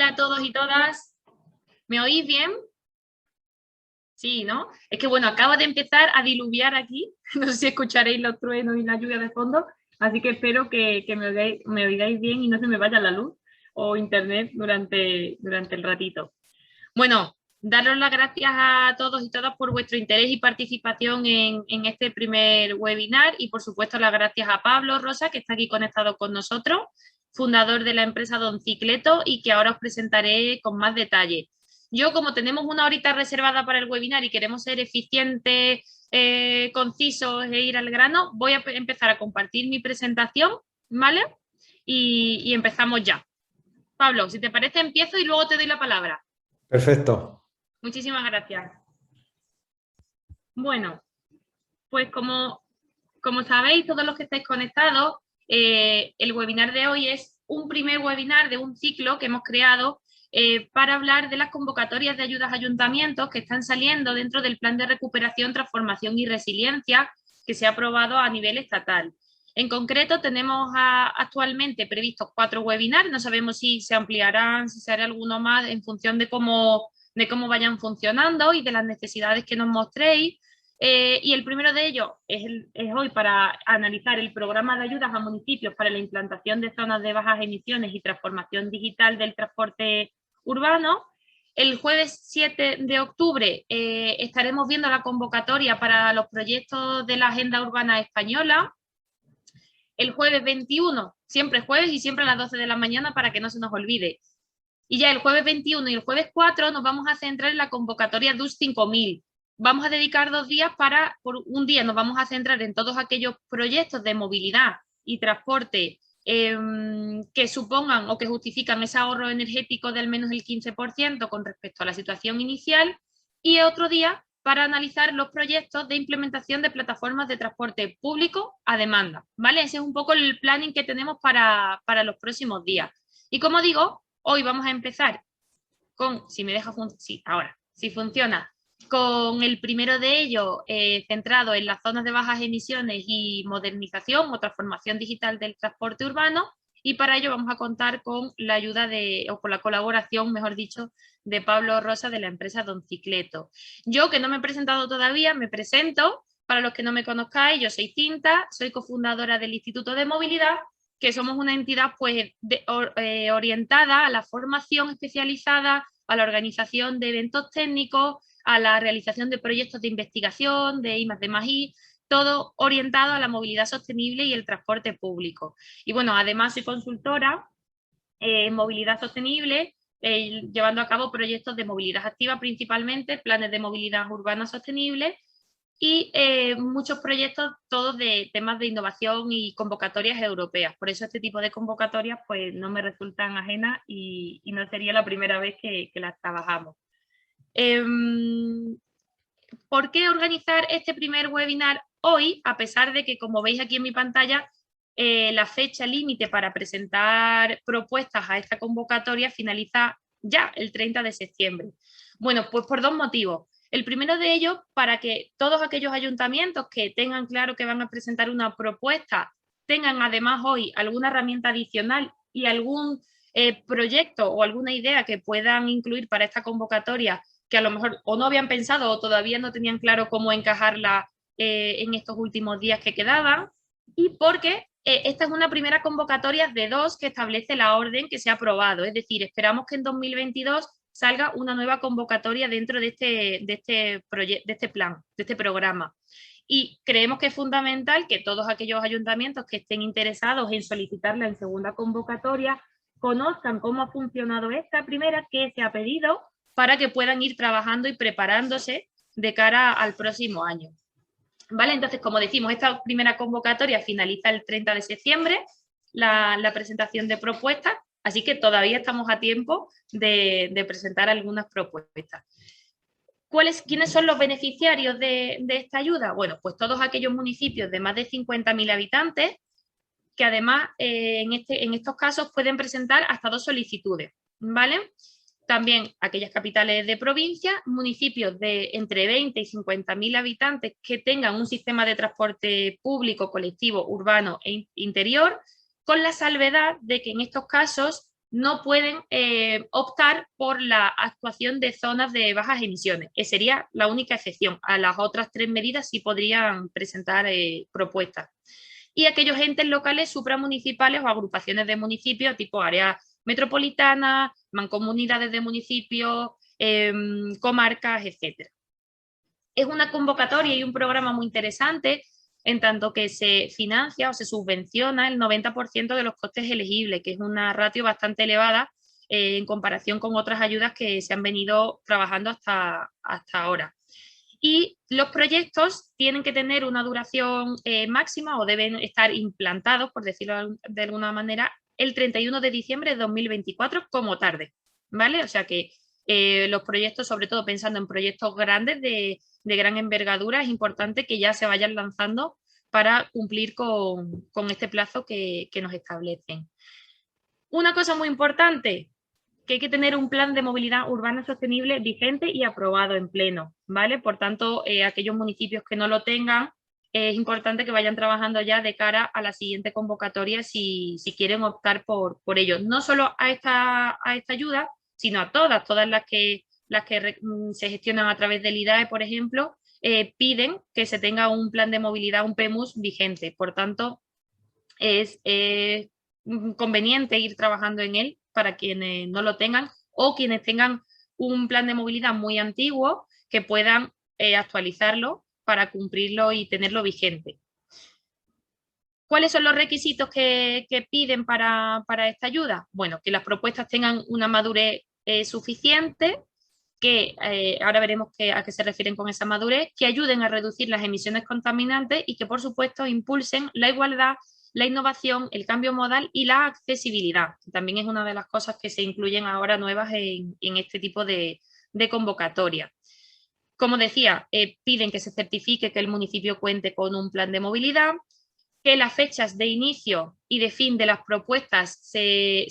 Hola a todos y todas. ¿Me oís bien? Sí, ¿no? Es que bueno, acaba de empezar a diluviar aquí. No sé si escucharéis los truenos y la lluvia de fondo, así que espero que me oigáis bien y no se me vaya la luz o internet durante el ratito. Bueno, daros las gracias a todos y todas por vuestro interés y participación en este primer webinar y por supuesto las gracias a Pablo Rosa, que está aquí conectado con nosotros, fundador de la empresa Don Cicleto y que ahora os presentaré con más detalle. Yo, como tenemos una horita reservada para el webinar y queremos ser eficientes, concisos e ir al grano, voy a empezar a compartir mi presentación, ¿vale? Y empezamos ya. Pablo, si te parece, empiezo y luego te doy la palabra. Perfecto. Muchísimas gracias. Bueno, pues como sabéis, todos los que estáis conectados, el webinar de hoy es un primer webinar de un ciclo que hemos creado para hablar de las convocatorias de ayudas a ayuntamientos que están saliendo dentro del Plan de Recuperación, Transformación y Resiliencia que se ha aprobado a nivel estatal. En concreto, tenemos actualmente previstos 4 webinars, no sabemos si se ampliarán, si se hará alguno más en función de cómo vayan funcionando y de las necesidades que nos mostréis. Y el primero de ellos es hoy para analizar el programa de ayudas a municipios para la implantación de zonas de bajas emisiones y transformación digital del transporte urbano. El jueves 7 de octubre estaremos viendo la convocatoria para los proyectos de la Agenda Urbana Española. El jueves 21, siempre jueves y siempre a las 12 de la mañana para que no se nos olvide. Y ya el jueves 21 y el jueves 4 nos vamos a centrar en la convocatoria DUS 5000. Vamos a dedicar 2 días por un día nos vamos a centrar en todos aquellos proyectos de movilidad y transporte que supongan o que justifican ese ahorro energético de al menos el 15% con respecto a la situación inicial, y otro día para analizar los proyectos de implementación de plataformas de transporte público a demanda, ¿vale? Ese es un poco el planning que tenemos para los próximos días. Y como digo, hoy vamos a empezar con, si me deja, sí, ahora, si funciona, con el primero de ellos centrado en las zonas de bajas emisiones y modernización o transformación digital del transporte urbano, y para ello vamos a contar con la ayuda o con la colaboración, mejor dicho, de Pablo Rosa de la empresa Don Cicleto. Yo, que no me he presentado todavía, me presento. Para los que no me conozcáis, yo soy Cinta, soy cofundadora del Instituto de Movilidad, que somos una entidad pues, orientada a la formación especializada, a la organización de eventos técnicos, a la realización de proyectos de investigación, de I+D+I, todo orientado a la movilidad sostenible y el transporte público. Y bueno, además soy consultora en movilidad sostenible, llevando a cabo proyectos de movilidad activa principalmente, planes de movilidad urbana sostenible y muchos proyectos todos de temas de innovación y convocatorias europeas. Por eso este tipo de convocatorias pues no me resultan ajenas y no sería la primera vez que las trabajamos. ¿Por qué organizar este primer webinar hoy? A pesar de que, como veis aquí en mi pantalla, la fecha límite para presentar propuestas a esta convocatoria finaliza ya el 30 de septiembre. Bueno, pues por 2 motivos. El primero de ellos, para que todos aquellos ayuntamientos que tengan claro que van a presentar una propuesta tengan además hoy alguna herramienta adicional y algún proyecto o alguna idea que puedan incluir para esta convocatoria que a lo mejor o no habían pensado o todavía no tenían claro cómo encajarla en estos últimos días que quedaban, y porque esta es una primera convocatoria de 2 que establece la orden que se ha aprobado, es decir, esperamos que en 2022 salga una nueva convocatoria dentro de este plan, de este programa. Y creemos que es fundamental que todos aquellos ayuntamientos que estén interesados en solicitarla en segunda convocatoria conozcan cómo ha funcionado esta primera, qué se ha pedido, para que puedan ir trabajando y preparándose de cara al próximo año. ¿Vale? Entonces, como decimos, esta primera convocatoria finaliza el 30 de septiembre, la presentación de propuestas, así que todavía estamos a tiempo de presentar algunas propuestas. ¿Quiénes son los beneficiarios de esta ayuda? Bueno, pues todos aquellos municipios de más de 50.000 habitantes que además en estos casos pueden presentar hasta 2 solicitudes, ¿vale? También aquellas capitales de provincia, municipios de entre 20 y 50.000 habitantes que tengan un sistema de transporte público, colectivo, urbano e interior, con la salvedad de que en estos casos no pueden optar por la actuación de zonas de bajas emisiones. Esa sería la única excepción. A las otras 3 medidas sí podrían presentar propuestas. Y aquellos entes locales supramunicipales o agrupaciones de municipios tipo áreas metropolitanas, mancomunidades de municipios, comarcas, etc. Es una convocatoria y un programa muy interesante en tanto que se financia o se subvenciona el 90% de los costes elegibles, que es una ratio bastante elevada en comparación con otras ayudas que se han venido trabajando hasta ahora. Y los proyectos tienen que tener una duración máxima o deben estar implantados, por decirlo de alguna manera, el 31 de diciembre de 2024 como tarde, ¿vale? O sea que los proyectos, sobre todo pensando en proyectos grandes de gran envergadura, es importante que ya se vayan lanzando para cumplir con este plazo que nos establecen. Una cosa muy importante, que hay que tener un plan de movilidad urbana sostenible vigente y aprobado en pleno, ¿vale? Por tanto, aquellos municipios que no lo tengan, es importante que vayan trabajando ya de cara a la siguiente convocatoria si quieren optar por ello. No solo a esta ayuda, sino a todas las que se gestionan a través del IDAE, por ejemplo, piden que se tenga un plan de movilidad, un PEMUS vigente. Por tanto, es conveniente ir trabajando en él para quienes no lo tengan o quienes tengan un plan de movilidad muy antiguo que puedan actualizarlo para cumplirlo y tenerlo vigente. ¿Cuáles son los requisitos que piden para esta ayuda? Bueno, que las propuestas tengan una madurez suficiente, que ahora veremos a qué se refieren con esa madurez, que ayuden a reducir las emisiones contaminantes y que, por supuesto, impulsen la igualdad, la innovación, el cambio modal y la accesibilidad, que también es una de las cosas que se incluyen ahora nuevas en este tipo de convocatoria. Como decía, piden que se certifique que el municipio cuente con un plan de movilidad, que las fechas de inicio y de fin de las propuestas se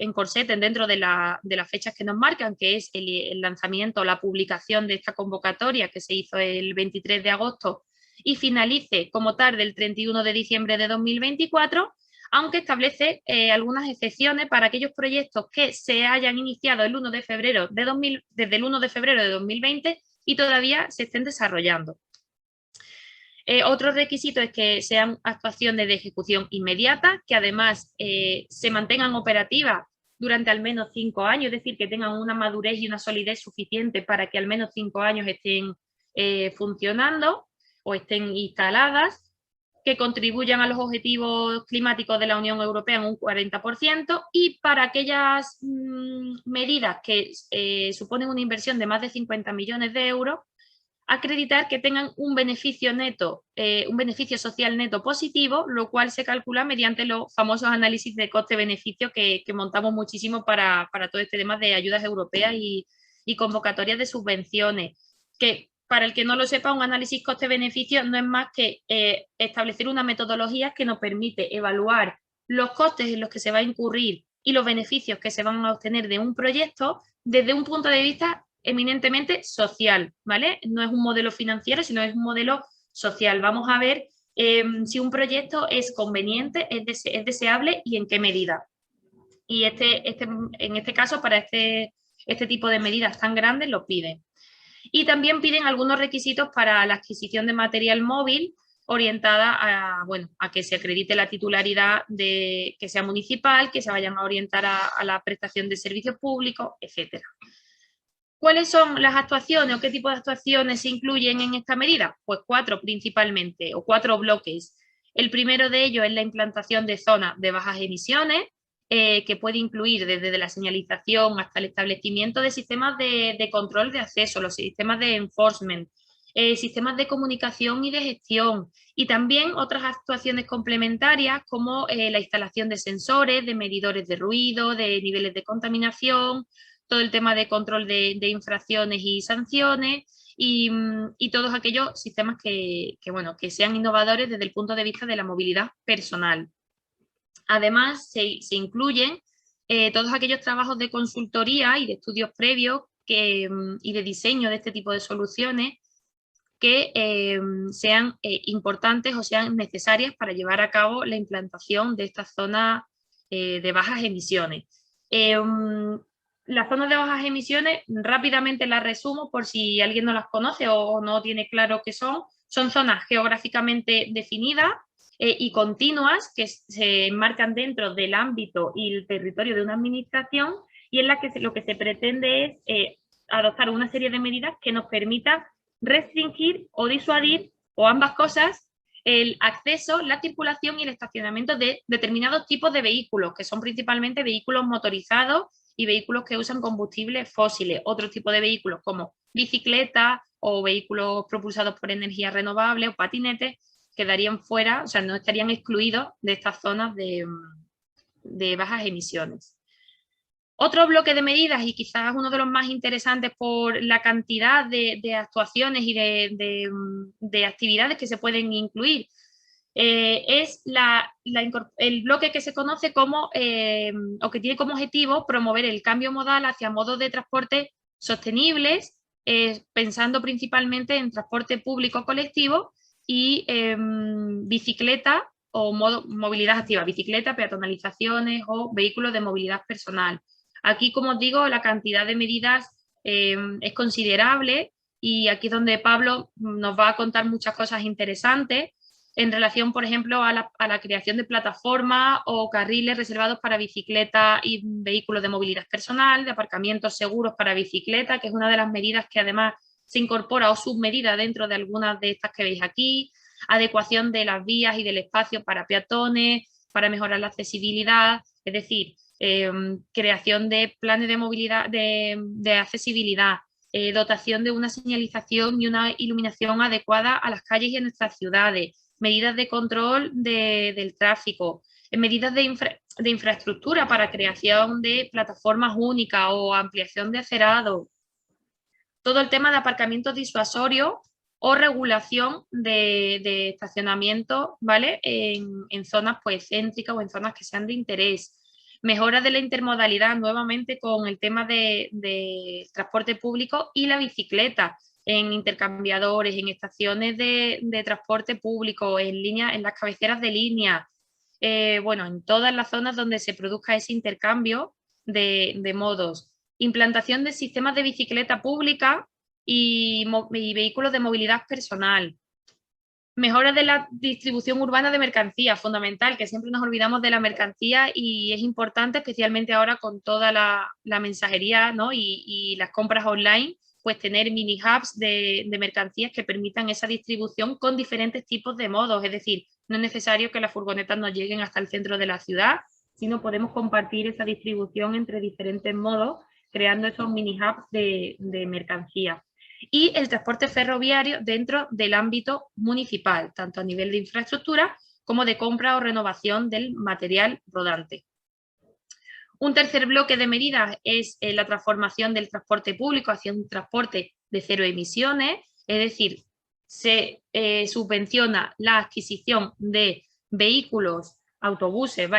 encorseten dentro de las fechas que nos marcan, que es el lanzamiento, la publicación de esta convocatoria que se hizo el 23 de agosto y finalice como tarde el 31 de diciembre de 2024, aunque establece algunas excepciones para aquellos proyectos que se hayan iniciado el 1 de febrero desde el 1 de febrero de 2020 y todavía se estén desarrollando. Otro requisito es que sean actuaciones de ejecución inmediata, que además se mantengan operativas durante al menos 5 años, es decir, que tengan una madurez y una solidez suficiente para que al menos 5 años estén funcionando o estén instaladas, que contribuyan a los objetivos climáticos de la Unión Europea en un 40% y para aquellas medidas que suponen una inversión de más de 50 millones de euros, acreditar que tengan un beneficio neto, un beneficio social neto positivo, lo cual se calcula mediante los famosos análisis de coste-beneficio que montamos muchísimo para todo este tema de ayudas europeas y convocatorias de subvenciones, que para el que no lo sepa, un análisis coste-beneficio no es más que establecer una metodología que nos permite evaluar los costes en los que se va a incurrir y los beneficios que se van a obtener de un proyecto desde un punto de vista eminentemente social, ¿vale? No es un modelo financiero, sino es un modelo social. Vamos a ver si un proyecto es conveniente, es deseable y en qué medida. Y en este caso, para este tipo de medidas tan grandes, lo piden. Y también piden algunos requisitos para la adquisición de material móvil orientada a que se acredite la titularidad de que sea municipal, que se vayan a orientar a la prestación de servicios públicos, etcétera. ¿Cuáles son las actuaciones o qué tipo de actuaciones se incluyen en esta medida? Pues 4 principalmente, o 4 bloques. El primero de ellos es la implantación de zonas de bajas emisiones, que puede incluir desde la señalización hasta el establecimiento de sistemas de control de acceso, los sistemas de enforcement, sistemas de comunicación y de gestión, y también otras actuaciones complementarias como la instalación de sensores, de medidores de ruido, de niveles de contaminación, todo el tema de control de infracciones y sanciones y todos aquellos sistemas que sean innovadores desde el punto de vista de la movilidad personal. Además, se incluyen todos aquellos trabajos de consultoría y de estudios previos y de diseño de este tipo de soluciones que sean importantes o sean necesarias para llevar a cabo la implantación de estas zonas de bajas emisiones. Las zonas de bajas emisiones, rápidamente las resumo por si alguien no las conoce o no tiene claro qué son. Son zonas geográficamente definidas y continuas que se enmarcan dentro del ámbito y el territorio de una administración y en la que lo que se pretende es adoptar una serie de medidas que nos permitan restringir o disuadir, o ambas cosas, el acceso, la circulación y el estacionamiento de determinados tipos de vehículos, que son principalmente vehículos motorizados y vehículos que usan combustibles fósiles. Otro tipo de vehículos como bicicletas o vehículos propulsados por energía renovable o patinetes quedarían fuera, o sea, no estarían excluidos de estas zonas de bajas emisiones. Otro bloque de medidas, y quizás uno de los más interesantes por la cantidad de actuaciones y de actividades que se pueden incluir, es el bloque que se conoce como, o que tiene como objetivo promover el cambio modal hacia modos de transporte sostenibles, pensando principalmente en transporte público colectivo y bicicleta o movilidad activa, bicicleta, peatonalizaciones o vehículos de movilidad personal. Aquí, como os digo, la cantidad de medidas es considerable y aquí es donde Pablo nos va a contar muchas cosas interesantes en relación, por ejemplo, a la creación de plataformas o carriles reservados para bicicletas y vehículos de movilidad personal, de aparcamientos seguros para bicicleta, que es una de las medidas que además se incorpora o submedida dentro de algunas de estas que veis aquí, adecuación de las vías y del espacio para peatones, para mejorar la accesibilidad, es decir, creación de planes de movilidad, de accesibilidad, dotación de una señalización y una iluminación adecuada a las calles y a nuestras ciudades, medidas de control del tráfico, medidas de infraestructura para creación de plataformas únicas o ampliación de acerado, todo el tema de aparcamientos disuasorios o regulación de estacionamiento, ¿vale? En zonas pues céntricas o en zonas que sean de interés. Mejora de la intermodalidad nuevamente con el tema de transporte público y la bicicleta en intercambiadores, en estaciones de transporte público, en las cabeceras de línea, bueno, en todas las zonas donde se produzca ese intercambio de modos. Implantación de sistemas de bicicleta pública y vehículos de movilidad personal. Mejora de la distribución urbana de mercancía, fundamental, que siempre nos olvidamos de la mercancía y es importante, especialmente ahora con toda la mensajería, ¿no? y las compras online, pues tener mini hubs de mercancías que permitan esa distribución con diferentes tipos de modos, es decir, no es necesario que las furgonetas nos lleguen hasta el centro de la ciudad, sino podemos compartir esa distribución entre diferentes modos, creando esos mini hubs de mercancía. Y el transporte ferroviario dentro del ámbito municipal, tanto a nivel de infraestructura como de compra o renovación del material rodante. Un tercer bloque de medidas es la transformación del transporte público hacia un transporte de cero emisiones, es decir, se subvenciona la adquisición de vehículos, autobuses,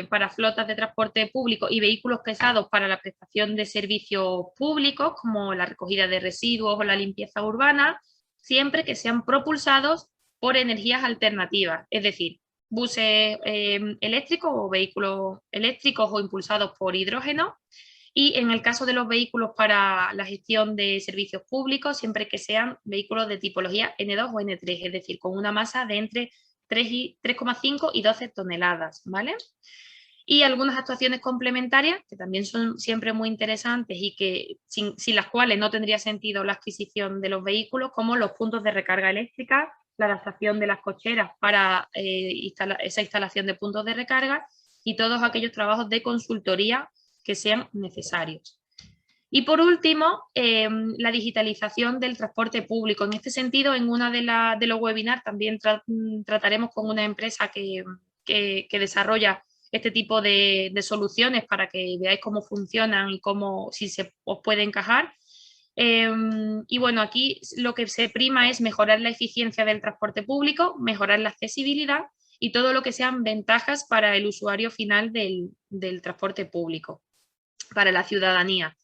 para flotas de transporte público y vehículos pesados para la prestación de servicios públicos como la recogida de residuos o la limpieza urbana, siempre que sean propulsados por energías alternativas, es decir, buses eléctricos o vehículos eléctricos o impulsados por hidrógeno, y en el caso de los vehículos para la gestión de servicios públicos, siempre que sean vehículos de tipología N2 o N3, es decir, con una masa de entre 3,5 y 12 toneladas, ¿vale? Y algunas actuaciones complementarias, que también son siempre muy interesantes y que sin las cuales no tendría sentido la adquisición de los vehículos, como los puntos de recarga eléctrica, la adaptación de las cocheras para esa instalación de puntos de recarga y todos aquellos trabajos de consultoría que sean necesarios. Y por último, la digitalización del transporte público. En este sentido, en una de los webinars también trataremos con una empresa que desarrolla este tipo de soluciones para que veáis cómo funcionan y si os puede encajar. Y bueno, aquí lo que se prima es mejorar la eficiencia del transporte público, mejorar la accesibilidad y todo lo que sean ventajas para el usuario final del transporte público, para la ciudadanía.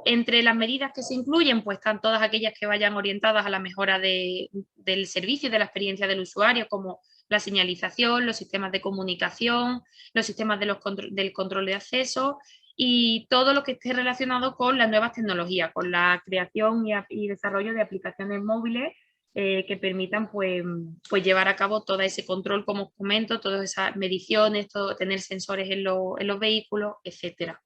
Entre las medidas que se incluyen, pues están todas aquellas que vayan orientadas a la mejora del servicio y de la experiencia del usuario, como la señalización, los sistemas de comunicación, los sistemas del control de acceso y todo lo que esté relacionado con las nuevas tecnologías, con la creación y desarrollo de aplicaciones móviles que permitan pues llevar a cabo todo ese control, como os comento, todas esas mediciones, tener sensores en los vehículos, etcétera.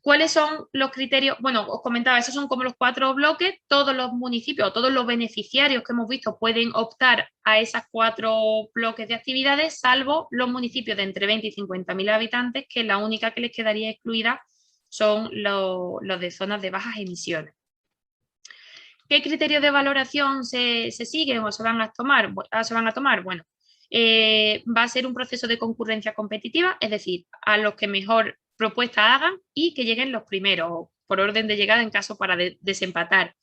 ¿Cuáles son los criterios? Bueno, os comentaba, esos son como los 4 bloques. Todos los municipios, todos los beneficiarios que hemos visto pueden optar a esas 4 bloques de actividades, salvo los municipios de entre 20 y 50.000 habitantes, que la única que les quedaría excluida son los de zonas de bajas emisiones. ¿Qué criterios de valoración se siguen o se van a tomar? Bueno, va a ser un proceso de concurrencia competitiva, es decir, a los que mejor propuesta hagan y que lleguen los primeros, por orden de llegada en caso para desempatar.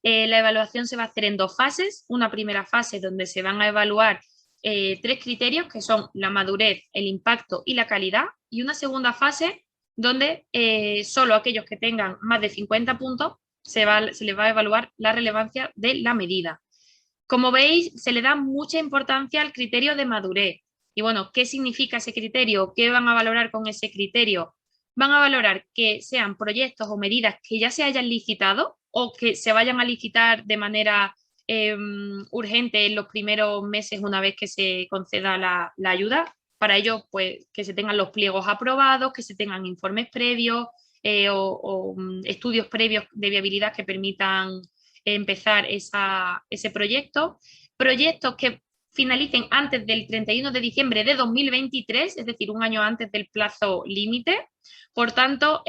La evaluación se va a hacer en 2 fases. Una primera fase donde se van a evaluar 3 criterios que son la madurez, el impacto y la calidad, y una segunda fase donde solo aquellos que tengan más de 50 puntos se les va a evaluar la relevancia de la medida. Como veis, se le da mucha importancia al criterio de madurez. Y bueno, ¿qué significa ese criterio? ¿Qué van a valorar con ese criterio? Van a valorar que sean proyectos o medidas que ya se hayan licitado o que se vayan a licitar de manera urgente en los primeros meses una vez que se conceda la ayuda. Para ello, pues que se tengan los pliegos aprobados, que se tengan informes previos o estudios previos de viabilidad que permitan empezar ese proyecto. Proyectos que finalicen antes del 31 de diciembre de 2023, es decir, un año antes del plazo límite. Por tanto,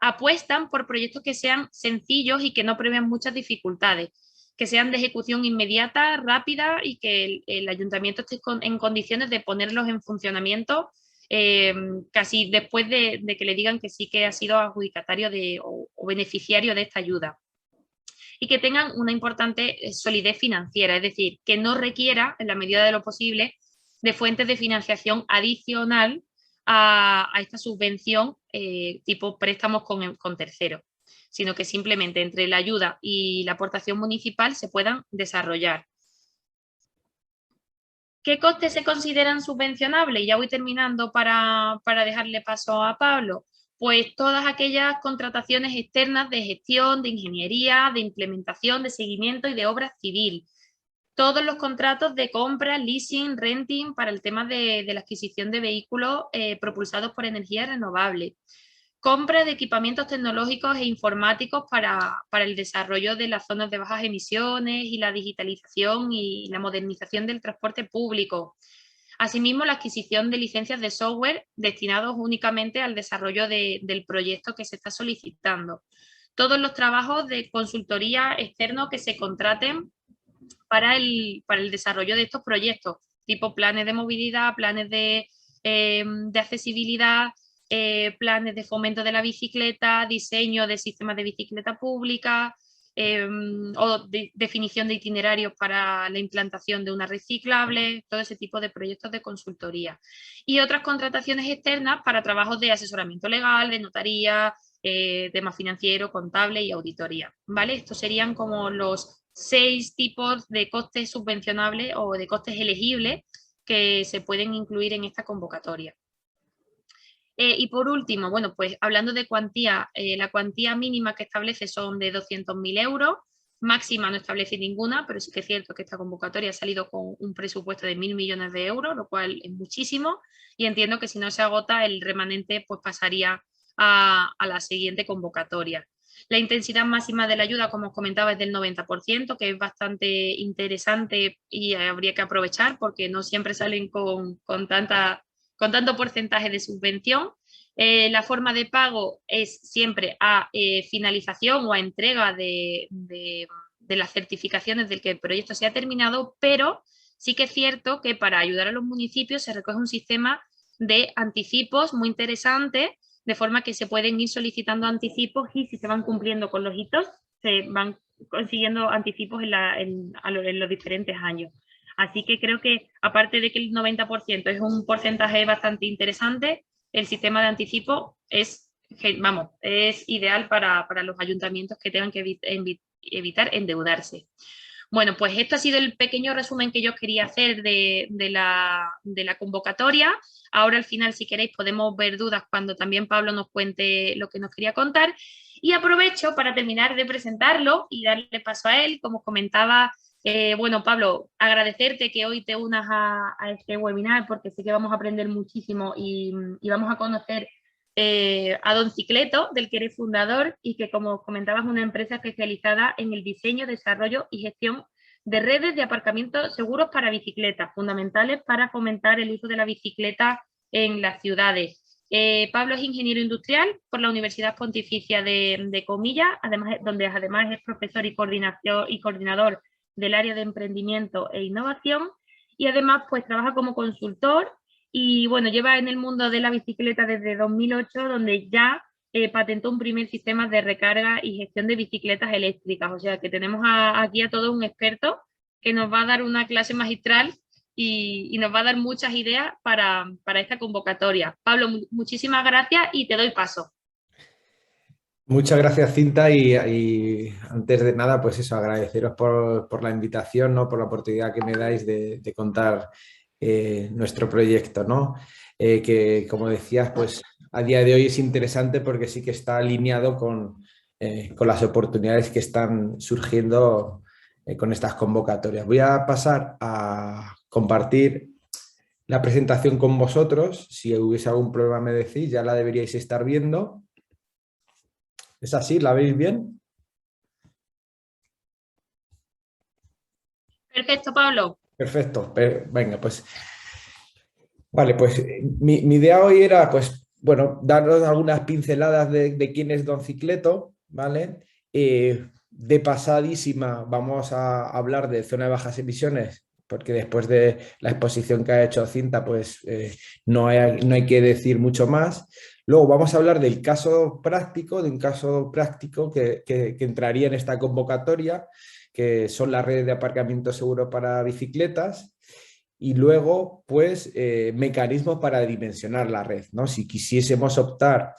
apuestan por proyectos que sean sencillos y que no prevean muchas dificultades, que sean de ejecución inmediata, rápida y que el ayuntamiento esté en condiciones de ponerlos en funcionamiento casi después de que le digan que sí que ha sido adjudicatario o beneficiario de esta ayuda. Y que tengan una importante solidez financiera, es decir, que no requiera, en la medida de lo posible, de fuentes de financiación adicional a esta subvención tipo préstamos con terceros, sino que simplemente entre la ayuda y la aportación municipal se puedan desarrollar. ¿Qué costes se consideran subvencionables? Y ya voy terminando para dejarle paso a Pablo. Pues todas aquellas contrataciones externas de gestión, de ingeniería, de implementación, de seguimiento y de obra civil. Todos los contratos de compra, leasing, renting para el tema de la adquisición de vehículos propulsados por energía renovable. Compra de equipamientos tecnológicos e informáticos para el desarrollo de las zonas de bajas emisiones y la digitalización y la modernización del transporte público. Asimismo, la adquisición de licencias de software destinados únicamente al desarrollo del proyecto que se está solicitando. Todos los trabajos de consultoría externo que se contraten para el desarrollo de estos proyectos, tipo planes de movilidad, planes de accesibilidad, planes de fomento de la bicicleta, diseño de sistemas de bicicleta pública, o definición de itinerarios para la implantación de una reciclable, todo ese tipo de proyectos de consultoría. Y otras contrataciones externas para trabajos de asesoramiento legal, de notaría, tema financiero, contable y auditoría, ¿vale? Estos serían como los 6 tipos de costes subvencionables o de costes elegibles que se pueden incluir en esta convocatoria. Y por último, bueno, pues hablando de cuantía, la cuantía mínima que establece son de 200.000 euros, máxima no establece ninguna, pero sí que es cierto que esta convocatoria ha salido con un presupuesto de 1.000 millones de euros, lo cual es muchísimo, y entiendo que si no se agota el remanente pues pasaría a la siguiente convocatoria. La intensidad máxima de la ayuda, como os comentaba, es del 90%, que es bastante interesante y habría que aprovechar porque no siempre salen con tanto porcentaje de subvención. La forma de pago es siempre a finalización o a entrega de las certificaciones del que el proyecto se ha terminado, pero sí que es cierto que para ayudar a los municipios se recoge un sistema de anticipos muy interesante, de forma que se pueden ir solicitando anticipos y si se van cumpliendo con los hitos, se van consiguiendo anticipos en los diferentes años. Así que creo que, aparte de que el 90% es un porcentaje bastante interesante, el sistema de anticipo es ideal para los ayuntamientos que tengan que evitar endeudarse. Bueno, pues esto ha sido el pequeño resumen que yo quería hacer de la convocatoria. Ahora al final, si queréis, podemos ver dudas cuando también Pablo nos cuente lo que nos quería contar. Y aprovecho para terminar de presentarlo y darle paso a él. Como comentaba, bueno, Pablo, agradecerte que hoy te unas a este webinar porque sé que vamos a aprender muchísimo y vamos a conocer a Don Cicleto, del que eres fundador y que, como comentabas, es una empresa especializada en el diseño, desarrollo y gestión de redes de aparcamiento seguros para bicicletas, fundamentales para fomentar el uso de la bicicleta en las ciudades. Pablo es ingeniero industrial por la Universidad Pontificia de Comillas, además, donde además es profesor y coordinador del área de emprendimiento e innovación, y además pues trabaja como consultor y bueno, lleva en el mundo de la bicicleta desde 2008, donde ya patentó un primer sistema de recarga y gestión de bicicletas eléctricas. O sea que tenemos aquí a todo un experto que nos va a dar una clase magistral y nos va a dar muchas ideas para esta convocatoria. Pablo, muchísimas gracias y te doy paso. Muchas gracias, Cinta, y antes de nada, pues eso, agradeceros por la invitación, ¿no? Por la oportunidad que me dais de contar nuestro proyecto, ¿no? Que, como decías, pues a día de hoy es interesante porque sí que está alineado con las oportunidades que están surgiendo con estas convocatorias. Voy a pasar a compartir la presentación con vosotros. Si hubiese algún problema me decís, ya la deberíais estar viendo. ¿Es así? ¿La veis bien? Perfecto, Pablo. Perfecto. Venga, pues vale, pues mi idea hoy era, pues, bueno, daros algunas pinceladas de quién es Don Cicleto, ¿vale? De pasadísima vamos a hablar de zona de bajas emisiones, porque después de la exposición que ha hecho Cinta, pues no hay que decir mucho más. Luego vamos a hablar del caso práctico, de un caso práctico que entraría en esta convocatoria, que son las redes de aparcamiento seguro para bicicletas. Y luego, pues, mecanismos para dimensionar la red, ¿no? Si quisiésemos optar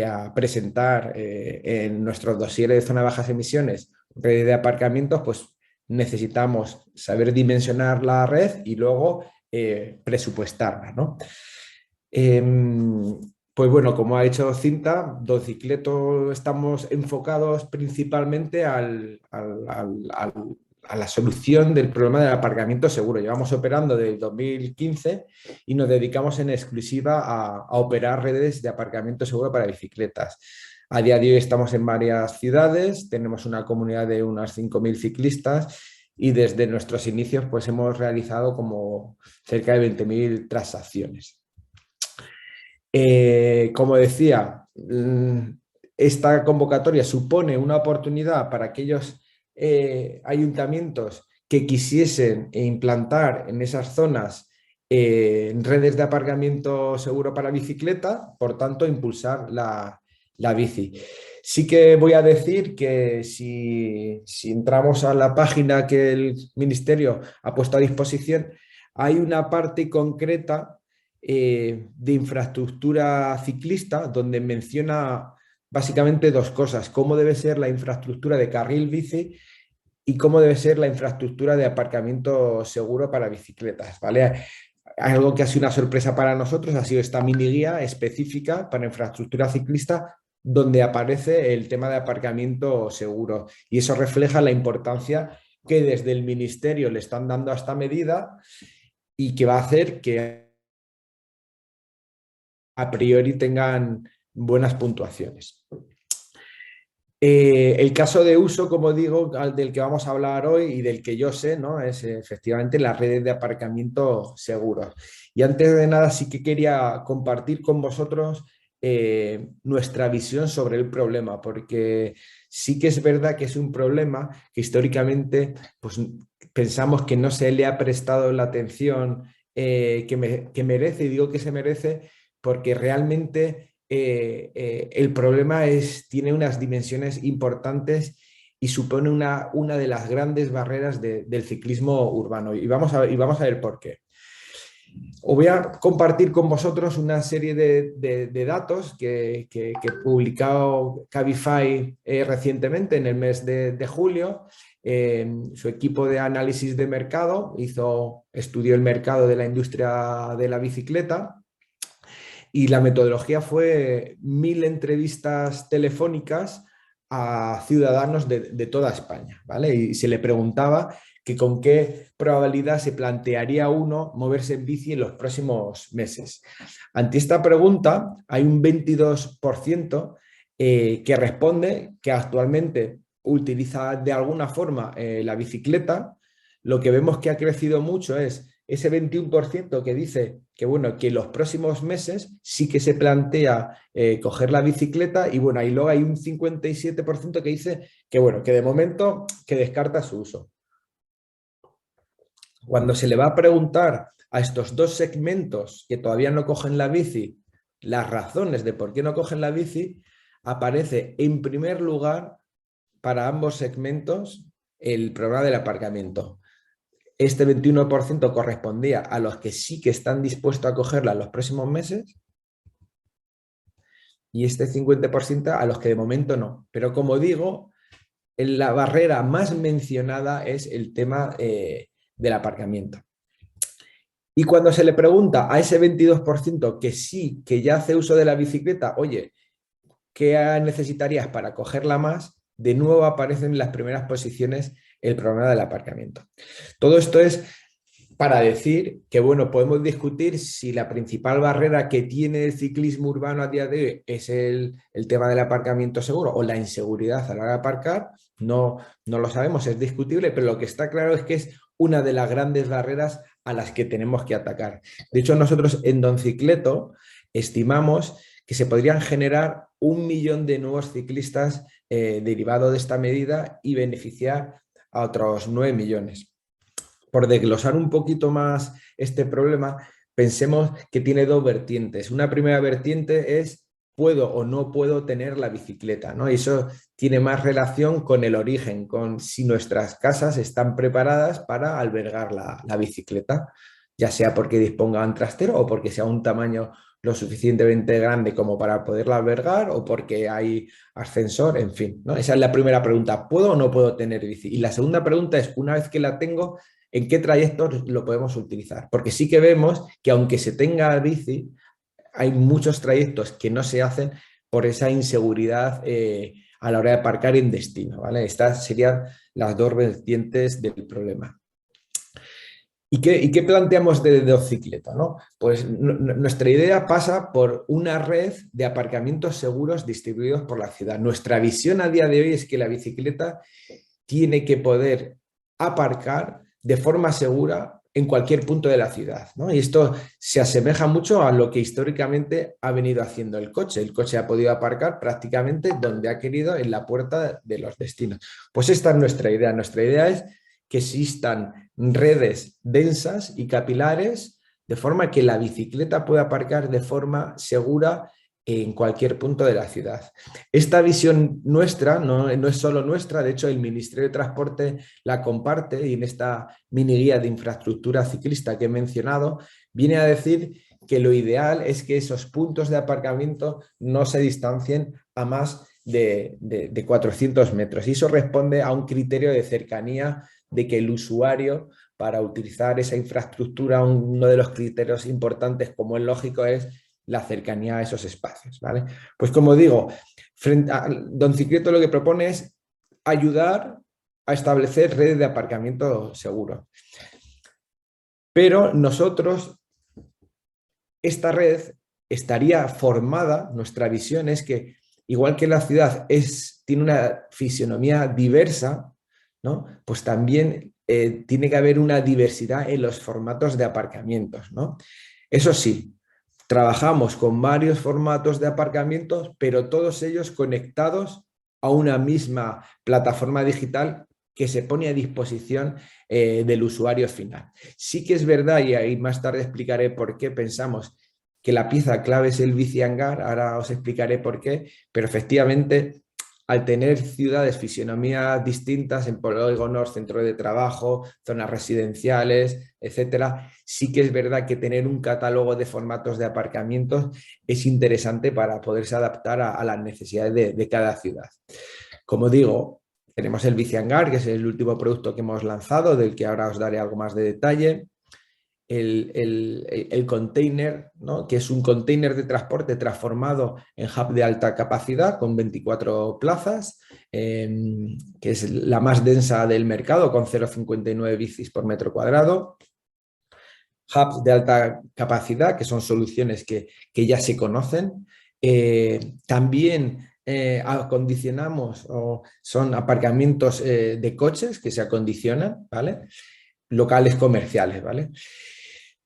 a presentar en nuestros dosieres de zona de bajas emisiones redes de aparcamientos, pues necesitamos saber dimensionar la red y luego presupuestarla, ¿no? Pues bueno, como ha dicho Cinta, Don Cicleto estamos enfocados principalmente a la solución del problema del aparcamiento seguro. Llevamos operando desde 2015 y nos dedicamos en exclusiva a operar redes de aparcamiento seguro para bicicletas. A día de hoy estamos en varias ciudades, tenemos una comunidad de unas 5.000 ciclistas y desde nuestros inicios pues hemos realizado como cerca de 20.000 transacciones. Como decía, esta convocatoria supone una oportunidad para aquellos ayuntamientos que quisiesen implantar en esas zonas redes de aparcamiento seguro para bicicleta, por tanto, impulsar la bici. Sí que voy a decir que si entramos a la página que el Ministerio ha puesto a disposición, hay una parte concreta de infraestructura ciclista donde menciona básicamente dos cosas: cómo debe ser la infraestructura de carril bici y cómo debe ser la infraestructura de aparcamiento seguro para bicicletas, ¿vale? Algo que ha sido una sorpresa para nosotros ha sido esta mini guía específica para infraestructura ciclista donde aparece el tema de aparcamiento seguro, y eso refleja la importancia que desde el Ministerio le están dando a esta medida y que va a hacer que a priori tengan buenas puntuaciones. El caso de uso, como digo, del que vamos a hablar hoy y del que yo sé, ¿no? Es efectivamente las redes de aparcamiento seguros. Y antes de nada sí que quería compartir con vosotros nuestra visión sobre el problema, porque sí que es verdad que es un problema que históricamente pues, pensamos que no se le ha prestado la atención que merece, y digo que se merece porque realmente el problema tiene unas dimensiones importantes y supone una de las grandes barreras del ciclismo urbano. Y vamos a ver por qué. Os voy a compartir con vosotros una serie de datos que publicado Cabify recientemente en el mes de julio, su equipo de análisis de mercado, estudió el mercado de la industria de la bicicleta y la metodología fue 1000 entrevistas telefónicas a ciudadanos de toda España, ¿vale? Y se le preguntaba que con qué probabilidad se plantearía uno moverse en bici en los próximos meses. Ante esta pregunta hay un 22% que responde que actualmente utiliza de alguna forma la bicicleta. Lo que vemos que ha crecido mucho es ese 21% que dice que, bueno, que los próximos meses sí que se plantea coger la bicicleta y, bueno, y luego hay un 57% que dice que, bueno, que de momento que descarta su uso. Cuando se le va a preguntar a estos dos segmentos que todavía no cogen la bici las razones de por qué no cogen la bici, aparece en primer lugar para ambos segmentos el problema del aparcamiento. Este 21% correspondía a los que sí que están dispuestos a cogerla en los próximos meses y este 50% a los que de momento no. Pero como digo, la barrera más mencionada es el tema del aparcamiento. Y cuando se le pregunta a ese 22% que sí, que ya hace uso de la bicicleta, oye, ¿qué necesitarías para cogerla más? De nuevo aparecen en las primeras posiciones el problema del aparcamiento. Todo esto es para decir que, bueno, podemos discutir si la principal barrera que tiene el ciclismo urbano a día de hoy es el tema del aparcamiento seguro o la inseguridad a la hora de aparcar. No lo sabemos, es discutible, pero lo que está claro es que es una de las grandes barreras a las que tenemos que atacar. De hecho, nosotros en Doncicleto estimamos que se podrían generar 1 millón de nuevos ciclistas derivado de esta medida y beneficiar a otros 9 millones. Por desglosar un poquito más este problema, pensemos que tiene dos vertientes. Una primera vertiente es puedo o no puedo tener la bicicleta, ¿no? Y eso tiene más relación con el origen, con si nuestras casas están preparadas para albergar la bicicleta, ya sea porque dispongan trastero o porque sea un tamaño lo suficientemente grande como para poderla albergar o porque hay ascensor, en fin, ¿no? Esa es la primera pregunta, ¿puedo o no puedo tener bici? Y la segunda pregunta es, una vez que la tengo, ¿en qué trayectos lo podemos utilizar? Porque sí que vemos que aunque se tenga bici, hay muchos trayectos que no se hacen por esa inseguridad a la hora de aparcar en destino, ¿vale? Estas serían las dos vertientes del problema. ¿Y qué planteamos de Doncicleto, ¿no? Pues nuestra idea pasa por una red de aparcamientos seguros distribuidos por la ciudad. Nuestra visión a día de hoy es que la bicicleta tiene que poder aparcar de forma segura en cualquier punto de la ciudad, ¿no? Y esto se asemeja mucho a lo que históricamente ha venido haciendo el coche. El coche ha podido aparcar prácticamente donde ha querido, en la puerta de los destinos. Pues esta es nuestra idea. Nuestra idea es que existan redes densas y capilares de forma que la bicicleta pueda aparcar de forma segura en cualquier punto de la ciudad. Esta visión nuestra no es solo nuestra, de hecho el Ministerio de Transporte la comparte y en esta mini guía de infraestructura ciclista que he mencionado viene a decir que lo ideal es que esos puntos de aparcamiento no se distancien a más de 400 metros y eso responde a un criterio de cercanía de que el usuario para utilizar esa infraestructura, uno de los criterios importantes como es lógico es la cercanía a esos espacios, ¿vale? Pues como digo, Doncicleto lo que propone es ayudar a establecer redes de aparcamiento seguro. Pero nosotros, esta red estaría formada, nuestra visión es que igual que la ciudad tiene una fisionomía diversa, ¿no? Pues también tiene que haber una diversidad en los formatos de aparcamientos, ¿no? Eso sí, trabajamos con varios formatos de aparcamientos, pero todos ellos conectados a una misma plataforma digital que se pone a disposición del usuario final. Sí que es verdad, y ahí más tarde explicaré por qué pensamos que la pieza clave es el bici hangar, ahora os explicaré por qué, pero efectivamente al tener ciudades fisionomías distintas en polígonos, centros de trabajo, zonas residenciales, etcétera, sí que es verdad que tener un catálogo de formatos de aparcamientos es interesante para poderse adaptar a las necesidades de cada ciudad. Como digo, Tenemos el Bicihangar, que es el último producto que hemos lanzado, del que ahora os daré algo más de detalle. El container, ¿no? Que es un container de transporte transformado en hub de alta capacidad con 24 plazas, que es la más densa del mercado, con 0,59 bicis por metro cuadrado. Hubs de alta capacidad, que son soluciones que ya se conocen. También acondicionamos, o son aparcamientos de coches que se acondicionan, ¿vale? Locales comerciales, ¿vale?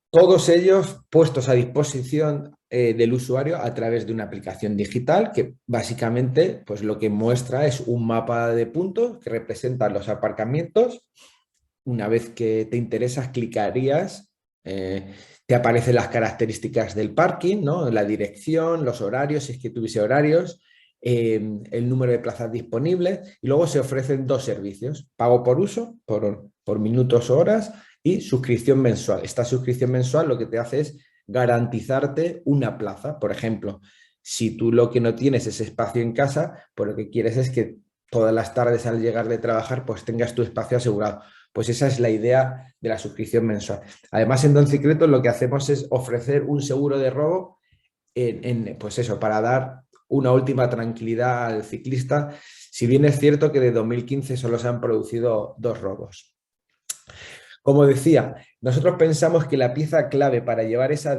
Todos ellos puestos a disposición del usuario a través de una aplicación digital que básicamente pues, lo que muestra es un mapa de puntos que representan los aparcamientos. Una vez que te interesas, clicarías, te aparecen las características del parking, ¿no? La dirección, los horarios, si es que tuviese horarios, el número de plazas disponibles, y luego se ofrecen dos servicios: pago por uso, por minutos o horas, y suscripción mensual. Esta suscripción mensual lo que te hace es garantizarte una plaza. Por ejemplo, si tú lo que no tienes es espacio en casa, pues lo que quieres es que todas las tardes al llegar de trabajar pues tengas tu espacio asegurado. Pues esa es la idea de la suscripción mensual. Además, en Doncicletos lo que hacemos es ofrecer un seguro de robo pues eso, para dar una última tranquilidad al ciclista, si bien es cierto que de 2015 solo se han producido 2 robos. Como decía, nosotros pensamos que la pieza clave para llevar esa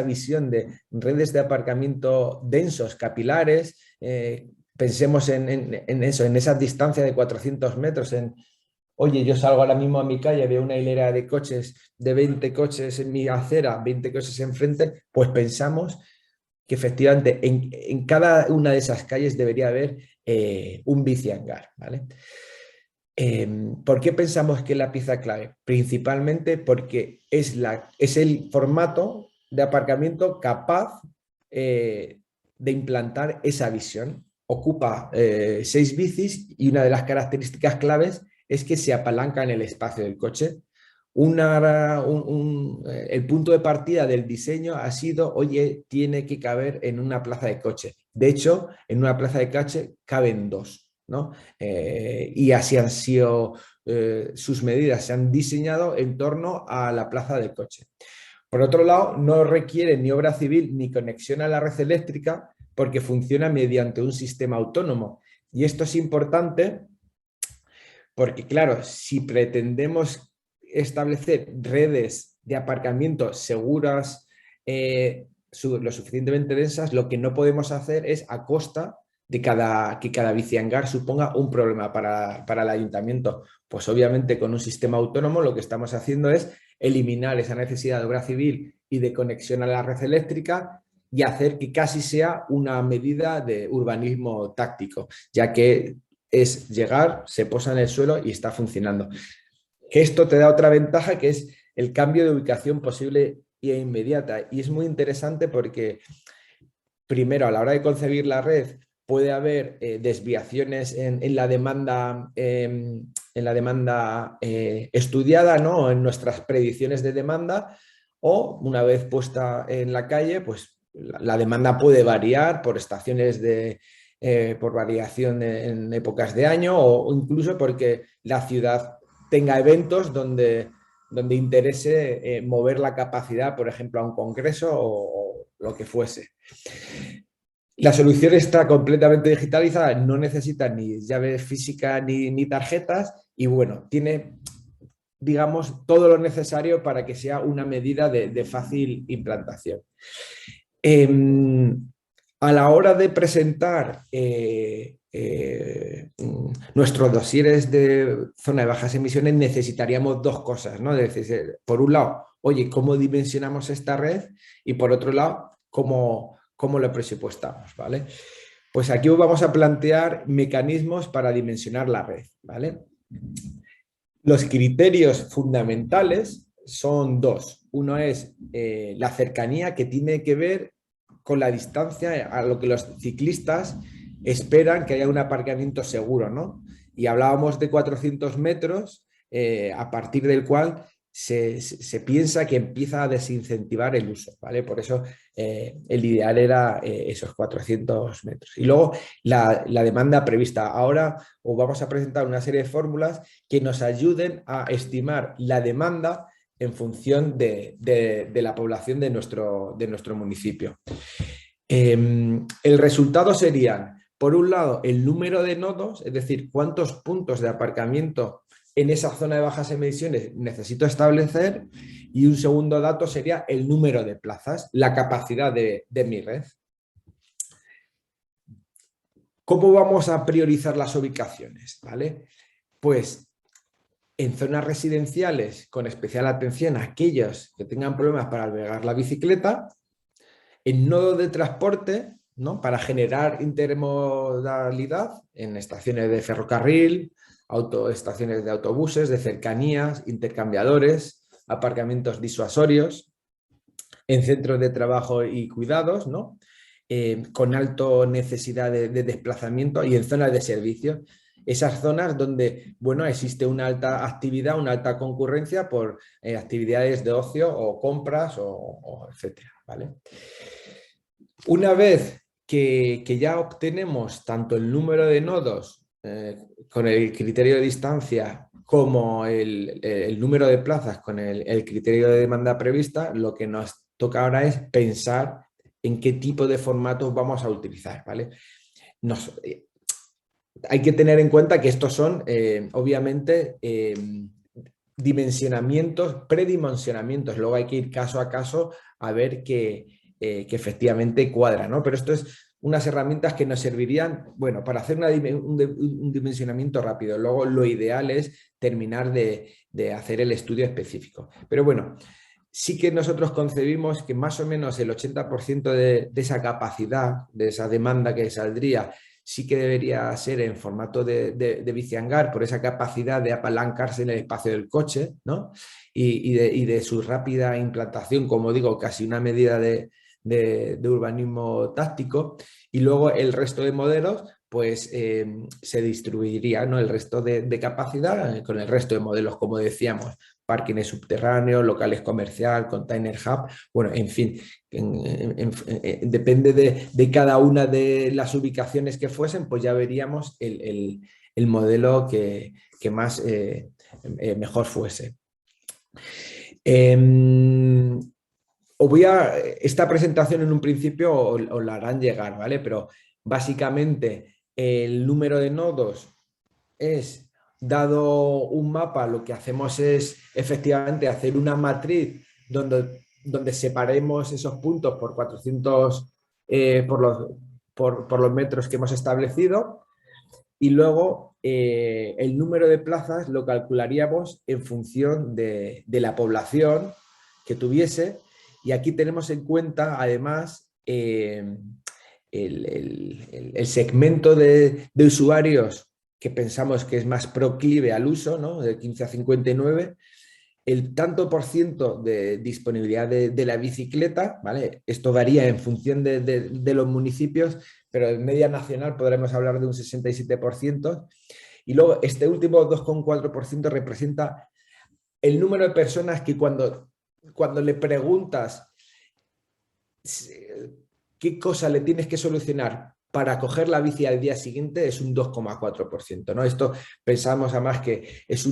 visión de redes de aparcamiento densos, capilares, pensemos en eso, en esa distancia de 400 metros, oye, yo salgo ahora mismo a mi calle, veo una hilera de coches, de 20 coches en mi acera, 20 coches enfrente, pues pensamos que efectivamente en cada una de esas calles debería haber un bicihangar, ¿vale? ¿Por qué pensamos que es la pieza clave? Principalmente porque es el formato de aparcamiento capaz de implantar esa visión. Ocupa 6 bicis y una de las características claves es que se apalanca en el espacio del coche. El punto de partida del diseño ha sido, oye, tiene que caber en una plaza de coche. De hecho, en una plaza de coche caben 2, ¿no? Y así han sido, sus medidas se han diseñado en torno a la plaza de coche. Por otro lado, no requiere ni obra civil ni conexión a la red eléctrica porque funciona mediante un sistema autónomo. Y esto es importante porque, claro, si pretendemos establecer redes de aparcamiento seguras, lo suficientemente densas, lo que no podemos hacer es a costa de que cada bicihangar suponga un problema para el ayuntamiento. Pues obviamente con un sistema autónomo lo que estamos haciendo es eliminar esa necesidad de obra civil y de conexión a la red eléctrica y hacer que casi sea una medida de urbanismo táctico, ya que es llegar, se posa en el suelo y está funcionando. Que esto te da otra ventaja, que es el cambio de ubicación posible e inmediata. Y es muy interesante porque, primero, a la hora de concebir la red, puede haber desviaciones en la demanda, estudiada, ¿no? En nuestras predicciones de demanda, o una vez puesta en la calle, pues la demanda puede variar por estaciones por variación en épocas de año o incluso porque la ciudad tenga eventos donde interese mover la capacidad, por ejemplo, a un congreso o lo que fuese. La solución está completamente digitalizada, no necesita ni llaves físicas ni tarjetas y bueno, tiene, digamos, todo lo necesario para que sea una medida de fácil implantación. A la hora de presentar nuestros dosieres de zona de bajas emisiones necesitaríamos 2 cosas, ¿no? Es decir, por un lado, oye, ¿cómo dimensionamos esta red? Y por otro lado, ¿cómo lo presupuestamos? ¿Vale? Pues aquí vamos a plantear mecanismos para dimensionar la red, ¿vale? Los criterios fundamentales son 2. Uno es la cercanía, que tiene que ver con la distancia a lo que los ciclistas esperan que haya un aparcamiento seguro, ¿no? Y hablábamos de 400 metros, a partir del cual se piensa que empieza a desincentivar el uso, ¿vale? Por eso el ideal era esos 400 metros. Y luego la demanda prevista. Ahora os vamos a presentar una serie de fórmulas que nos ayuden a estimar la demanda en función de la población de nuestro municipio. El resultado serían, por un lado, el número de nodos, es decir, cuántos puntos de aparcamiento en esa zona de bajas emisiones necesito establecer, y un segundo dato sería el número de plazas, la capacidad de mi red. ¿Cómo vamos a priorizar las ubicaciones? ¿Vale? Pues en zonas residenciales, con especial atención a aquellos que tengan problemas para albergar la bicicleta, en nodos de transporte, ¿no? Para generar intermodalidad en estaciones de ferrocarril, estaciones de autobuses, de cercanías, intercambiadores, aparcamientos disuasorios, en centros de trabajo y cuidados, ¿no? Con alta necesidad de desplazamiento, y en zonas de servicios. Esas zonas donde, bueno, existe una alta actividad, una alta concurrencia por actividades de ocio o compras o etcétera, ¿vale? Una vez que ya obtenemos tanto el número de nodos con el criterio de distancia como el número de plazas con el criterio de demanda prevista, lo que nos toca ahora es pensar en qué tipo de formatos vamos a utilizar, ¿vale? Hay que tener en cuenta que estos son, obviamente, predimensionamientos. Luego hay que ir caso a caso a ver que efectivamente cuadra, ¿no? Pero esto es unas herramientas que nos servirían, bueno, para hacer un dimensionamiento rápido. Luego lo ideal es terminar de hacer el estudio específico. Pero bueno, sí que nosotros concebimos que más o menos el 80% de esa capacidad, de esa demanda que saldría, sí que debería ser en formato de bicihangar, por esa capacidad de apalancarse en el espacio del coche, ¿no? Y de su rápida implantación, como digo, casi una medida de urbanismo táctico. Y luego el resto de modelos, pues se distribuiría, ¿no? El resto de capacidad con el resto de modelos, como decíamos, parkings subterráneos, locales comercial, container hub, bueno, en fin, depende de cada una de las ubicaciones que fuesen, pues ya veríamos el modelo que más mejor fuese. Esta presentación en un principio os la harán llegar, ¿vale? Pero básicamente el número de nodos es, dado un mapa, lo que hacemos es efectivamente hacer una matriz donde separemos esos puntos por 400 por los metros que hemos establecido, y luego el número de plazas lo calcularíamos en función de la población que tuviese. Y aquí tenemos en cuenta, además, el segmento de usuarios que pensamos que es más proclive al uso, ¿no? De 15 a 59, el tanto por ciento de disponibilidad de la bicicleta, ¿vale? Esto varía en función de los municipios, pero en media nacional podremos hablar de un 67%. Y luego este último 2,4% representa el número de personas que cuando le preguntas qué cosa le tienes que solucionar para coger la bici al día siguiente, es un 2,4%, ¿no? Esto pensamos además que es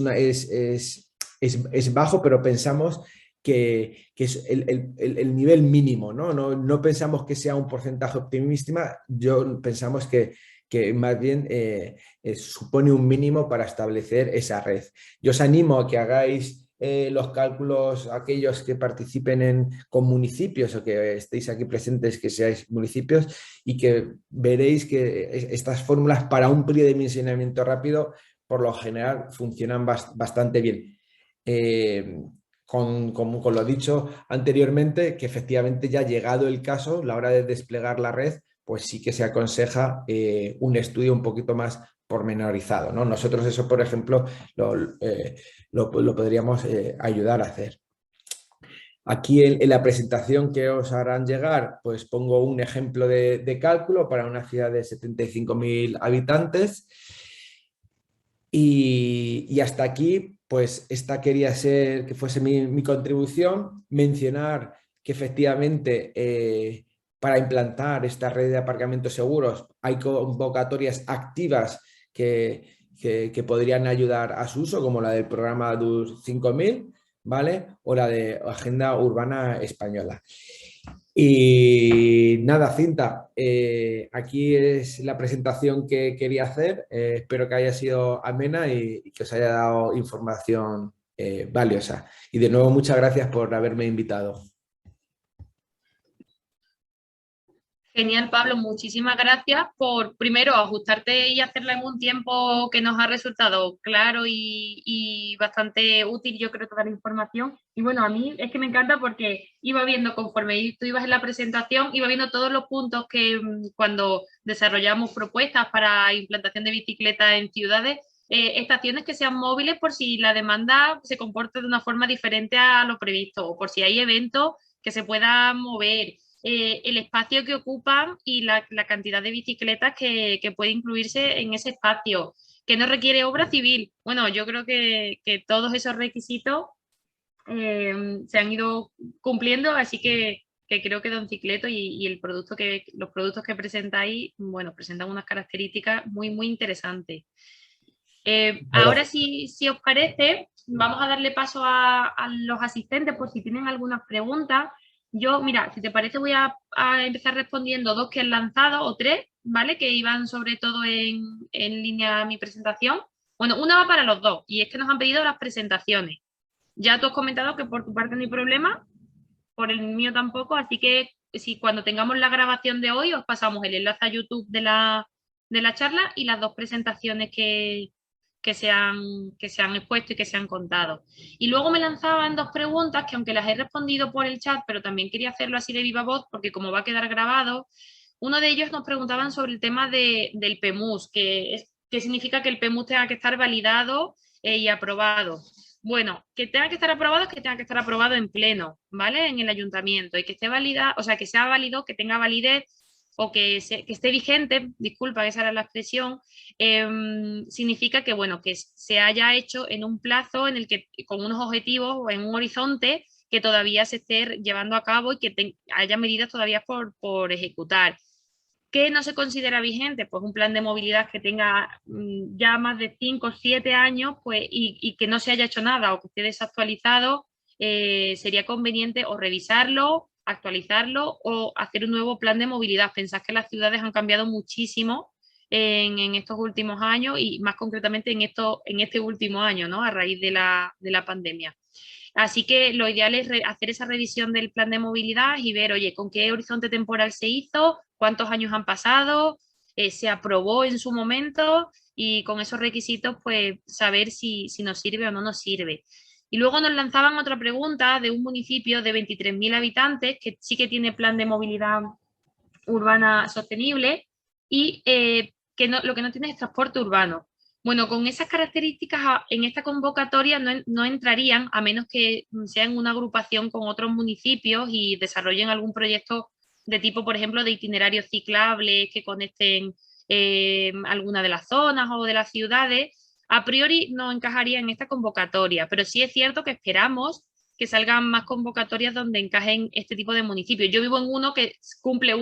bajo, pero pensamos que es el nivel mínimo, ¿no? No pensamos que sea un porcentaje optimista, pensamos que más bien supone un mínimo para establecer esa red. Yo os animo a que hagáis los cálculos, aquellos que participen con municipios o que estéis aquí presentes, que seáis municipios, y que veréis que estas fórmulas para un predimensionamiento rápido por lo general funcionan bastante bien. Con lo dicho anteriormente, que efectivamente ya llegado el caso, a la hora de desplegar la red, pues sí que se aconseja un estudio un poquito más pormenorizado, ¿no? Nosotros eso, por ejemplo, lo podríamos ayudar a hacer. Aquí en la presentación que os harán llegar, pues pongo un ejemplo de cálculo para una ciudad de 75.000 habitantes. Y hasta aquí pues esta quería ser, que fuese mi contribución, mencionar que efectivamente para implantar esta red de aparcamientos seguros hay convocatorias activas que podrían ayudar a su uso, como la del programa DUS 5000, ¿vale? O la de Agenda Urbana Española. Y nada, Cinta, aquí es la presentación que quería hacer. Espero que haya sido amena y que os haya dado información valiosa. Y de nuevo, muchas gracias por haberme invitado. Genial, Pablo, muchísimas gracias por primero ajustarte y hacerla en un tiempo que nos ha resultado claro y bastante útil, yo creo, toda la información. Y bueno, a mí es que me encanta porque iba viendo conforme tú ibas en la presentación, iba viendo todos los puntos que cuando desarrollamos propuestas para implantación de bicicletas en ciudades, estaciones que sean móviles por si la demanda se comporta de una forma diferente a lo previsto o por si hay eventos que se puedan mover. El espacio que ocupan y la cantidad de bicicletas que puede incluirse en ese espacio, que no requiere obra civil. Bueno, yo creo que todos esos requisitos se han ido cumpliendo, así que creo que Don Cicleto y los productos que presentáis, bueno, presentan unas características muy, muy interesantes. Ahora, si os parece, vamos a darle paso a los asistentes por si tienen algunas preguntas. Yo, mira, si te parece, voy a empezar respondiendo dos que han lanzado o tres, ¿vale? Que iban sobre todo en línea a mi presentación. Bueno, una va para los dos y es que nos han pedido las presentaciones. Ya tú has comentado que por tu parte no hay problema, por el mío tampoco, así que si cuando tengamos la grabación de hoy os pasamos el enlace a YouTube de la charla y las dos presentaciones que se han expuesto y que se han contado. Y luego me lanzaban dos preguntas que aunque las he respondido por el chat, pero también quería hacerlo así de viva voz porque como va a quedar grabado, uno de ellos nos preguntaban sobre el tema del PEMUS, que significa que el PEMUS tenga que estar validado y aprobado. Bueno, que tenga que estar aprobado es que tenga que estar aprobado en pleno, ¿vale? En el ayuntamiento y que esté válida, o sea, que sea válido, que tenga validez o que esté vigente, disculpa, esa era la expresión, significa que, bueno, que se haya hecho en un plazo en el que, con unos objetivos o en un horizonte que todavía se esté llevando a cabo y que haya medidas todavía por ejecutar. ¿Qué no se considera vigente? Pues un plan de movilidad que tenga ya más de 5 o 7 años pues, y que no se haya hecho nada o que esté desactualizado, sería conveniente o revisarlo, actualizarlo o hacer un nuevo plan de movilidad. Pensad que las ciudades han cambiado muchísimo en estos últimos años y más concretamente en este último año, ¿no? A raíz de la pandemia. Así que lo ideal es hacer esa revisión del plan de movilidad y ver, oye, con qué horizonte temporal se hizo, cuántos años han pasado, se aprobó en su momento y con esos requisitos, pues saber si nos sirve o no nos sirve. Y luego nos lanzaban otra pregunta de un municipio de 23.000 habitantes que sí que tiene plan de movilidad urbana sostenible y lo que no tiene es transporte urbano. Bueno, con esas características en esta convocatoria no entrarían a menos que sean una agrupación con otros municipios y desarrollen algún proyecto de tipo, por ejemplo, de itinerarios ciclables que conecten alguna de las zonas o de las ciudades. A priori no encajaría en esta convocatoria, pero sí es cierto que esperamos que salgan más convocatorias donde encajen este tipo de municipios. Yo vivo en uno que cumple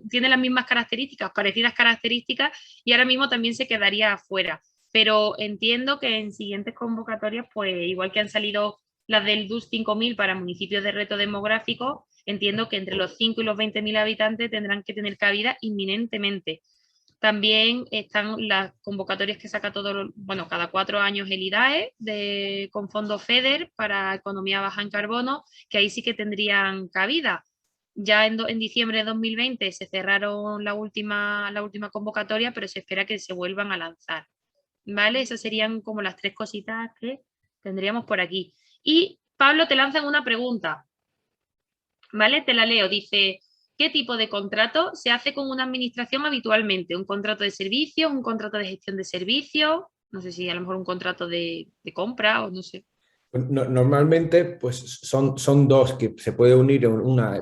tiene las mismas características, parecidas características, y ahora mismo también se quedaría afuera. Pero entiendo que en siguientes convocatorias, pues igual que han salido las del DUS 5000 para municipios de reto demográfico, entiendo que entre los 5 y los 20.000 habitantes tendrán que tener cabida inminentemente. También están las convocatorias que saca cada 4 años el IDAE con fondos FEDER para economía baja en carbono, que ahí sí que tendrían cabida. Ya en diciembre de 2020 se cerraron la última convocatoria, pero se espera que se vuelvan a lanzar. ¿Vale? Esas serían como las 3 cositas que tendríamos por aquí. Y Pablo, te lanzan una pregunta. ¿Vale? Te la leo. Dice, ¿qué tipo de contrato se hace con una administración habitualmente? ¿Un contrato de servicio? ¿Un contrato de gestión de servicio? No sé si a lo mejor un contrato de compra o no sé. Normalmente pues son dos que se puede unir.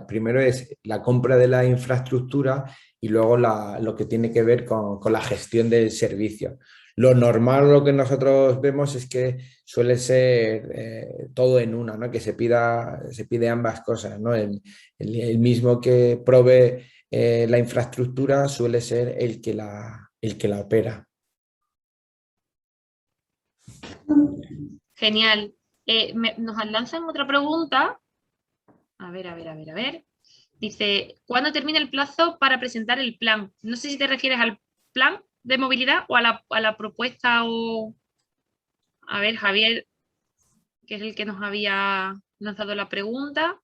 Primero es la compra de la infraestructura y luego lo que tiene que ver con la gestión del servicio. Lo normal, lo que nosotros vemos es que suele ser todo en una, ¿no? Que se pide ambas cosas, ¿no? El mismo que provee la infraestructura suele ser el que la opera. Genial. Nos lanzan otra pregunta. A ver, a ver, a ver, a ver. Dice, ¿cuándo termina el plazo para presentar el plan? No sé si te refieres al plan de movilidad o a la propuesta o... A ver, Javier, que es el que nos había lanzado la pregunta.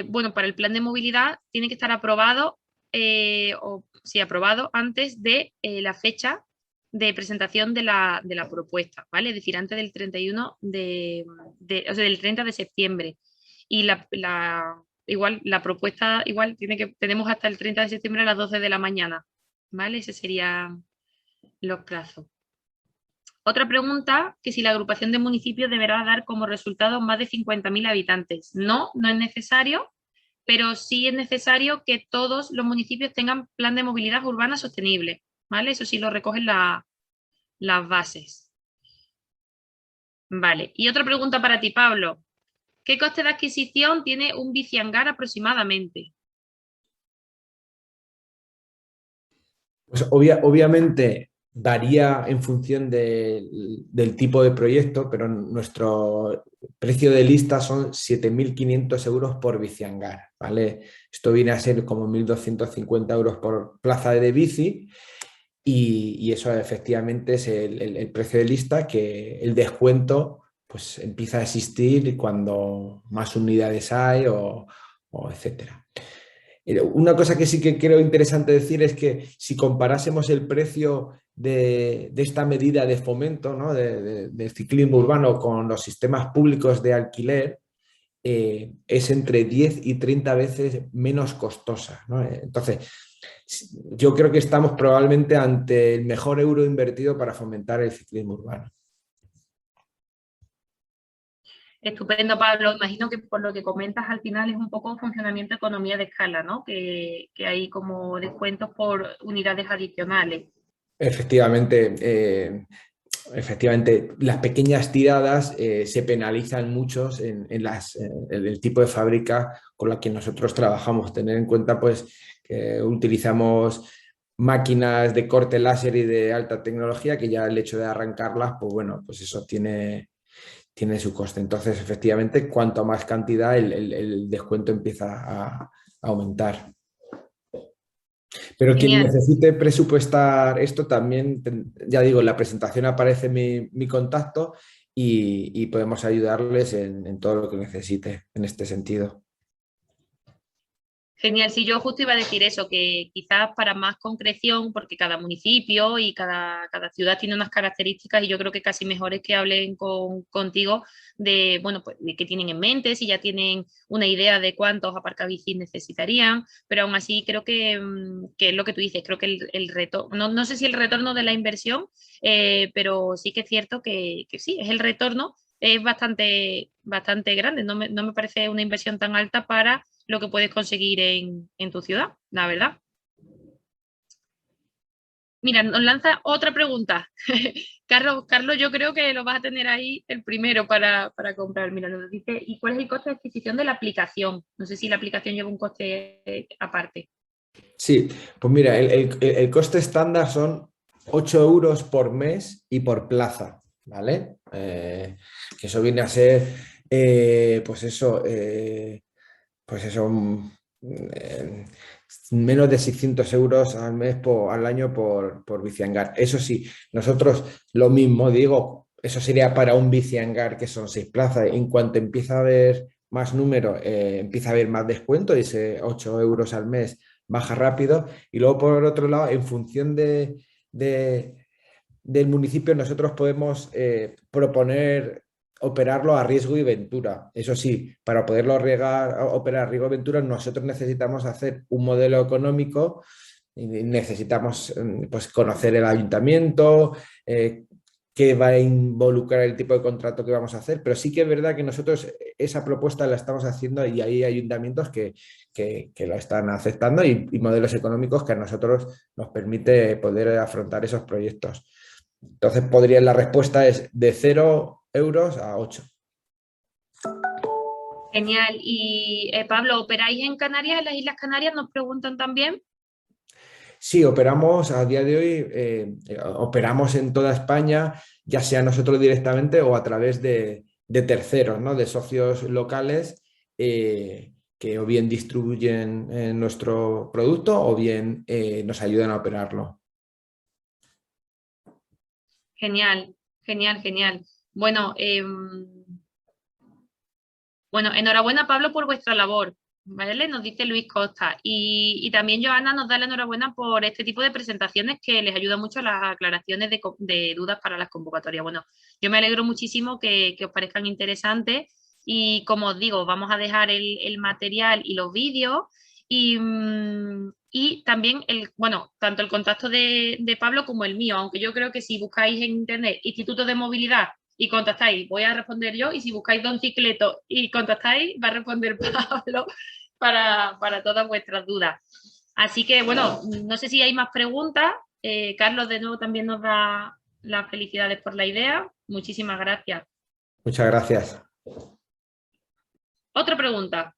Bueno, para el plan de movilidad tiene que estar aprobado, o sí, aprobado antes de la fecha de presentación de la propuesta, ¿vale? Es decir, antes del 31 o sea, del 30 de septiembre. Y igual, la propuesta, igual, tenemos hasta el 30 de septiembre a las 12 de la mañana, ¿vale? Ese serían los plazos. Otra pregunta, que si la agrupación de municipios deberá dar como resultado más de 50.000 habitantes. No, no es necesario, pero sí es necesario que todos los municipios tengan plan de movilidad urbana sostenible, ¿vale? Eso sí lo recogen las bases. Vale, y otra pregunta para ti, Pablo. ¿Qué coste de adquisición tiene un bicihangar aproximadamente? Pues obviamente varía en función del tipo de proyecto, pero nuestro precio de lista son 7.500 euros por bicihangar, ¿vale? Esto viene a ser como 1.250 euros por plaza de bici y eso efectivamente es el precio de lista, que el descuento pues empieza a existir cuando más unidades hay o etcétera. Una cosa que sí que creo interesante decir es que si comparásemos el precio de esta medida de fomento, ¿no? del ciclismo urbano con los sistemas públicos de alquiler, es entre 10 y 30 veces menos costosa, ¿no? Entonces, yo creo que estamos probablemente ante el mejor euro invertido para fomentar el ciclismo urbano. Estupendo, Pablo. Imagino que por lo que comentas al final es un poco funcionamiento de economía de escala, ¿no? Que hay como descuentos por unidades adicionales. Efectivamente, efectivamente, las pequeñas tiradas se penalizan muchos en el tipo de fábrica con la que nosotros trabajamos. Tener en cuenta pues, que utilizamos máquinas de corte láser y de alta tecnología, que ya el hecho de arrancarlas, pues bueno, pues eso tiene su coste. Entonces, efectivamente, cuanto más cantidad, el descuento empieza a aumentar. Pero quien Genial. necesite presupuestar esto también, ya digo, en la presentación aparece mi contacto y podemos ayudarles en todo lo que necesite en este sentido. Genial, sí, yo justo iba a decir eso, que quizás para más concreción, porque cada municipio y cada ciudad tiene unas características y yo creo que casi mejor es que hablen contigo de, bueno, pues de qué tienen en mente, si ya tienen una idea de cuántos aparcabicis necesitarían, pero aún así creo que es lo que tú dices, creo que el retorno, no sé si el retorno de la inversión, pero sí que es cierto que sí, es el retorno, es bastante grande, no me parece una inversión tan alta para lo que puedes conseguir en tu ciudad, la verdad. Mira, nos lanza otra pregunta. Carlos, yo creo que lo vas a tener ahí el primero para comprar. Mira, nos dice, ¿y cuál es el coste de adquisición de la aplicación? No sé si la aplicación lleva un coste aparte. Sí, pues mira, el coste estándar son 8 euros por mes y por plaza, ¿vale? Que eso viene a ser, pues eso, eh, menos de 600 euros al mes al año por bicihangar. Eso sí, nosotros lo mismo, digo, eso sería para un bicihangar que son 6 plazas. En cuanto empieza a haber más número, empieza a haber más descuento y ese 8 euros al mes baja rápido. Y luego, por otro lado, en función del municipio, nosotros podemos proponer operarlo a riesgo y ventura. Eso sí, para poderlo operar a riesgo y ventura, nosotros necesitamos hacer un modelo económico y necesitamos pues, conocer el ayuntamiento, qué va a involucrar el tipo de contrato que vamos a hacer, pero sí que es verdad que nosotros esa propuesta la estamos haciendo y hay ayuntamientos que lo están aceptando y modelos económicos que a nosotros nos permite poder afrontar esos proyectos. Entonces, la respuesta es de 0 euros a 8. Genial. Y Pablo, ¿operáis en Canarias, en las Islas Canarias? Nos preguntan también. Sí, operamos a día de hoy, operamos en toda España, ya sea nosotros directamente o a través de terceros, ¿no? De socios locales que o bien distribuyen nuestro producto o bien nos ayudan a operarlo. Genial, genial, genial. Bueno, bueno, enhorabuena Pablo por vuestra labor, ¿vale? Nos dice Luis Costa. Y también Joana nos da la enhorabuena por este tipo de presentaciones que les ayuda mucho a las aclaraciones de dudas para las convocatorias. Bueno, yo me alegro muchísimo que os parezcan interesantes y como os digo, vamos a dejar el material y los vídeos y también, bueno, tanto el contacto de Pablo como el mío, aunque yo creo que si buscáis en internet Instituto de Movilidad y contactáis, voy a responder yo, y si buscáis Don Cicleto y contactáis, va a responder Pablo para todas vuestras dudas. Así que, bueno, no sé si hay más preguntas. Carlos, de nuevo, también nos da las felicidades por la idea. Muchísimas gracias. Muchas gracias. Otra pregunta.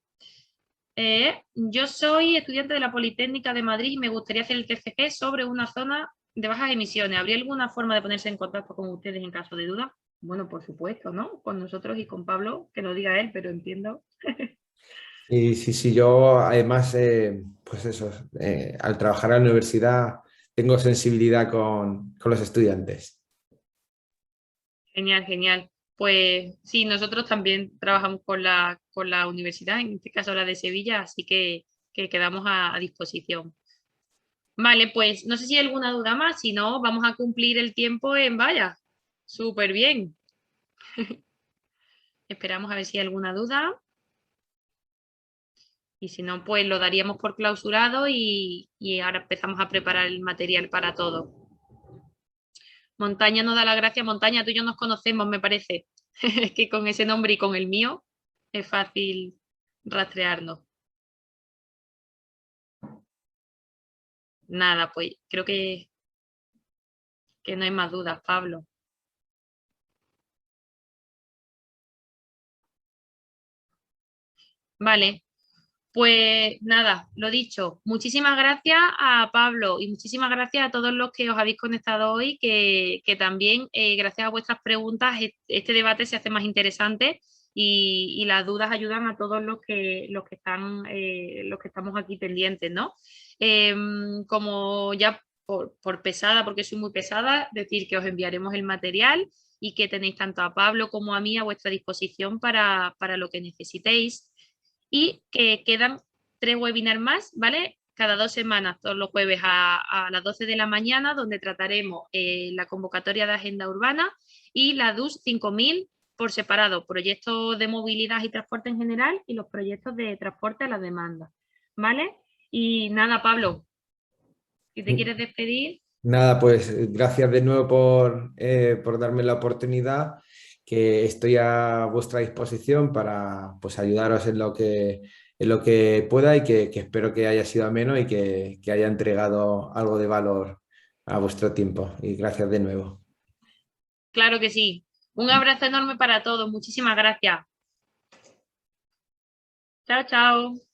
Yo soy estudiante de la Politécnica de Madrid y me gustaría hacer el TFG sobre una zona de bajas emisiones. ¿Habría alguna forma de ponerse en contacto con ustedes en caso de duda? Bueno, por supuesto, ¿no? Con nosotros y con Pablo, que lo diga él, pero entiendo. Sí, yo además, pues eso, al trabajar en la universidad tengo sensibilidad con los estudiantes. Genial, genial. Pues sí, nosotros también trabajamos con la universidad, en este caso la de Sevilla, así que quedamos a disposición. Vale, pues no sé si hay alguna duda más, si no, vamos a cumplir el tiempo en vaya. Súper bien. Esperamos a ver si hay alguna duda. Y si no, pues lo daríamos por clausurado y ahora empezamos a preparar el material para todo. Montaña nos da la gracia. Montaña, tú y yo nos conocemos, me parece. Es que con ese nombre y con el mío es fácil rastrearnos. Nada, pues creo que no hay más dudas, Pablo. Vale, pues nada, lo dicho. Muchísimas gracias a Pablo y muchísimas gracias a todos los que os habéis conectado hoy, que también gracias a vuestras preguntas este debate se hace más interesante y las dudas ayudan a todos los que están, los que estamos aquí pendientes, ¿no? Como ya por pesada, porque soy muy pesada, decir que os enviaremos el material y que tenéis tanto a Pablo como a mí a vuestra disposición para lo que necesitéis. Y que quedan 3 webinars más, ¿vale? Cada 2 semanas, todos los jueves a las 12 de la mañana, donde trataremos la convocatoria de agenda urbana y la DUS 5000 por separado, proyectos de movilidad y transporte en general y los proyectos de transporte a la demanda, ¿vale? Y nada, Pablo, si te quieres despedir. Nada, pues gracias de nuevo por darme la oportunidad, que estoy a vuestra disposición para pues, ayudaros en lo que pueda y que espero que haya sido ameno y que haya entregado algo de valor a vuestro tiempo. Y gracias de nuevo. Claro que sí. Un abrazo enorme para todos. Muchísimas gracias. Chao, chao.